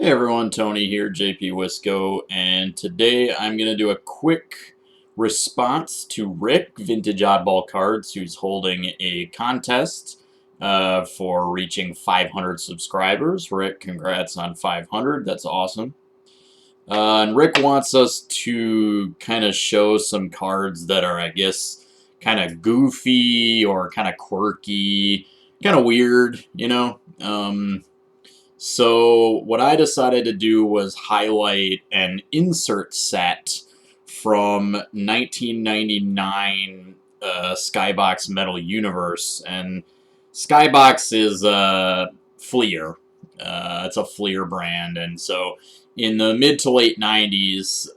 Hey everyone, Tony here, JP Wisco, and today I'm going to do a quick response to Rick, Vintage Oddball Cards, who's holding a contest for reaching 500 subscribers. Rick, congrats on 500, that's awesome. And Rick wants us to kind of show some cards that are, I guess, kind of goofy or kind of quirky, kind of weird, you know? So what I decided to do was highlight an insert set from 1999 Skybox Metal Universe, and Skybox is Fleer. It's a Fleer brand, and so in the mid to late 90s,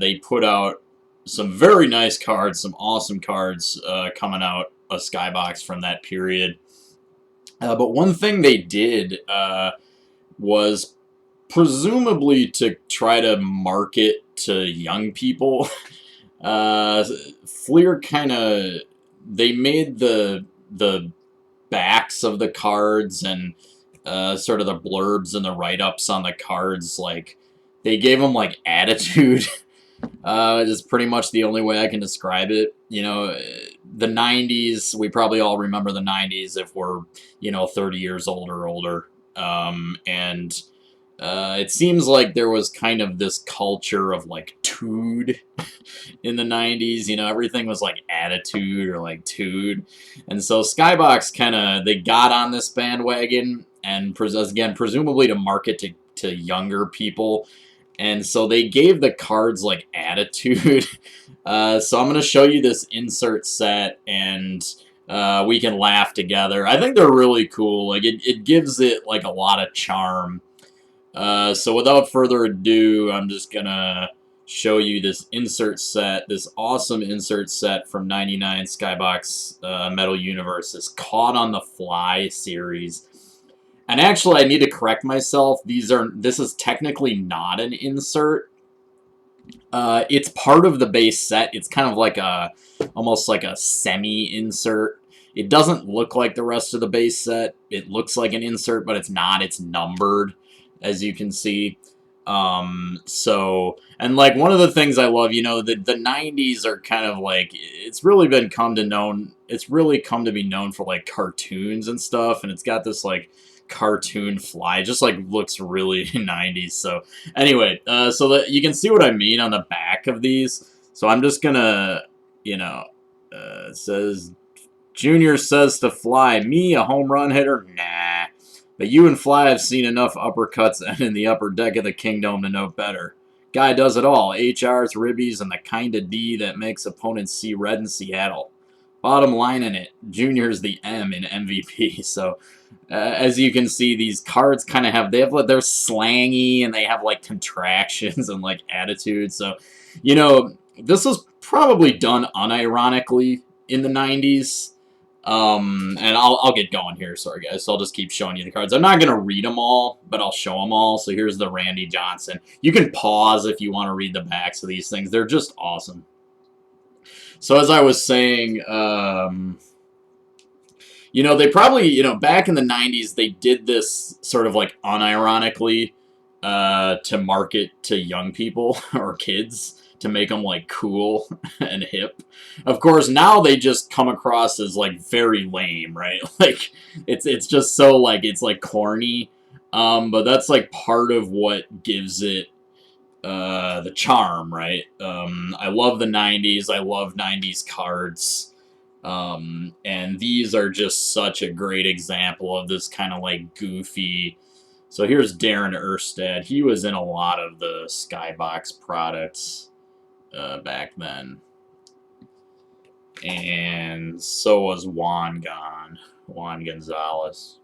they put out some very nice cards, some awesome cards coming out of Skybox from that period. But one thing they did was presumably to try to market to young people. Fleer kind of they made the backs of the cards and sort of the blurbs and the write-ups on the cards, like they gave them like attitude. Is pretty much the only way I can describe it. You know, the 90s, we probably all remember the 90s if we're, 30 years old or older. And it seems like there was kind of this culture of like Tude in the 90s. You know, everything was like attitude or like Tude. And so Skybox kind of, they got on this bandwagon and, again, presumably to market to younger people. And so they gave the cards like attitude. So I'm going to show you this insert set and we can laugh together. I think they're really cool. Like it gives it like a lot of charm. So without further ado, I'm just going to show you this insert set, this awesome insert set from 99 Skybox Metal Universe, this Caught on the Fly series. And actually, I need to correct myself. This is technically not an insert. It's part of the base set. It's kind of like almost like a semi-insert. It doesn't look like the rest of the base set. It looks like an insert, but it's not. It's numbered, as you can see. And like one of the things I love, the 90s are kind of like, it's really come to be known for like cartoons and stuff, and it's got this like cartoon fly, just like looks really 90s. So anyway, so that you can see what I mean on the back of these. So I'm just gonna, it says, Junior says to Fly, me a home run hitter? Nah. But you and Fly have seen enough uppercuts and in the upper deck of the kingdom to know better. Guy does it all. HRs, ribbies, and the kind of D that makes opponents see red in Seattle. Bottom line in it, Junior's the M in MVP. So, as you can see, these cards kind of they're slangy and they have like contractions and like attitude. So, this was probably done unironically in the 90s. And I'll get going here. Sorry, guys. So I'll just keep showing you the cards. I'm not going to read them all, but I'll show them all. So here's the Randy Johnson. You can pause if you want to read the backs of these things. They're just awesome. So as I was saying, they probably, back in the 90s, they did this sort of like unironically to market to young people or kids, to make them like cool and hip. Of course, now they just come across as like very lame, right? Like it's just so like it's like corny. But that's like part of what gives it the charm, right? I love the 90s. I love 90s cards. And these are just such a great example of this kind of like goofy. So here's Darren Erstad. He was in a lot of the Skybox products back then. And so was Juan Gonzalez.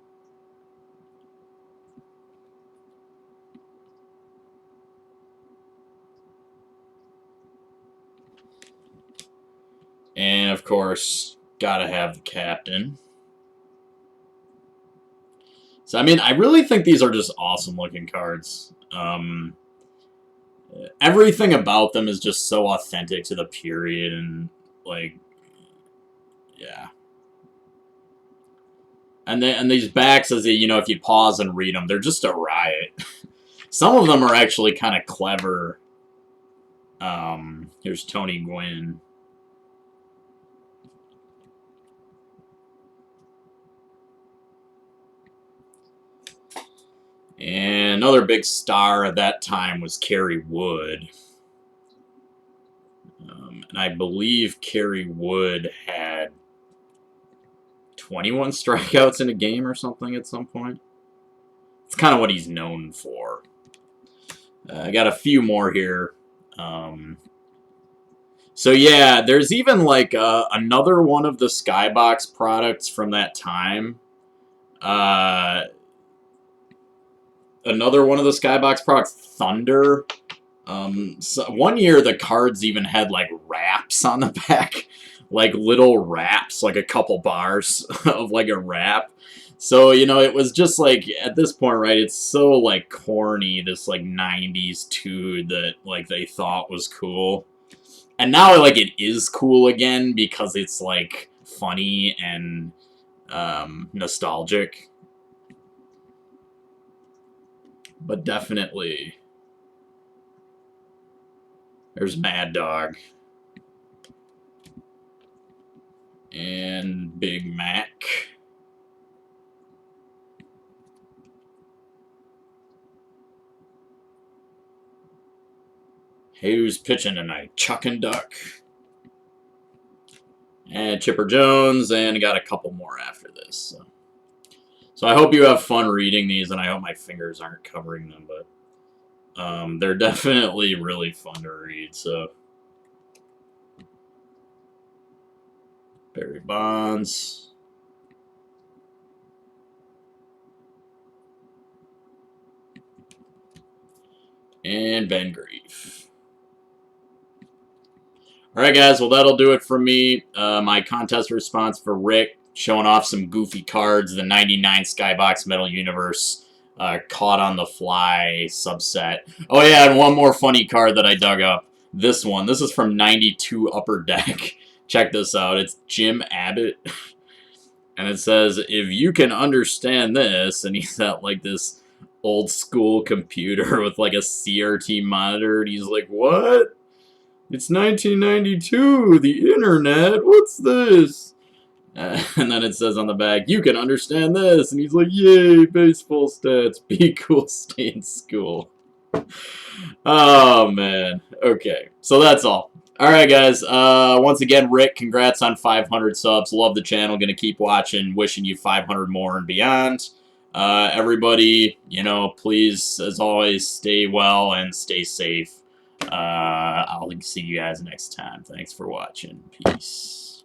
And of course, gotta have the captain. So I mean, I really think these are just awesome looking cards. Everything about them is just so authentic to the period, and like, yeah. And these backs, as if you pause and read them, they're just a riot. Some of them are actually kind of clever. Here's Tony Gwynn. And another big star at that time was Kerry Wood. And I believe Kerry Wood had 21 strikeouts in a game or something at some point. It's kind of what he's known for. I got a few more here. So yeah, there's even like another one of the Skybox products from that time. Another one of the Skybox products, Thunder. So one year the cards even had like wraps on the back, like little wraps, like a couple bars of like a wrap. So, you know, it was just like, at this point, right, it's so like corny, this like 90s Tude that like they thought was cool. And now like it is cool again because it's like funny and nostalgic. But definitely, there's Mad Dog. And Big Mac. Hey, who's pitching tonight? Chuck and Duck. And Chipper Jones, and got a couple more after this. So I hope you have fun reading these, and I hope my fingers aren't covering them, but they're definitely really fun to read, so. Barry Bonds. And Ben Grief. Alright guys, well that'll do it for me. My contest response for Rick, showing off some goofy cards, the 99 Skybox Metal Universe Caught on the Fly subset. Oh yeah, and one more funny card that I dug up. This one. This is from 92 Upper Deck. Check this out. It's Jim Abbott. And it says, if you can understand this, and he's at like this old school computer with like a CRT monitor, and he's like, what? It's 1992, the internet, what's this? And then it says on the back, you can understand this. And he's like, yay, baseball stats, be cool, stay in school. Oh, man. Okay, so that's all. Alright, guys. Once again, Rick, congrats on 500 subs. Love the channel. Gonna keep watching. Wishing you 500 more and beyond. Everybody, you know, please, as always, stay well and stay safe. I'll see you guys next time. Thanks for watching. Peace.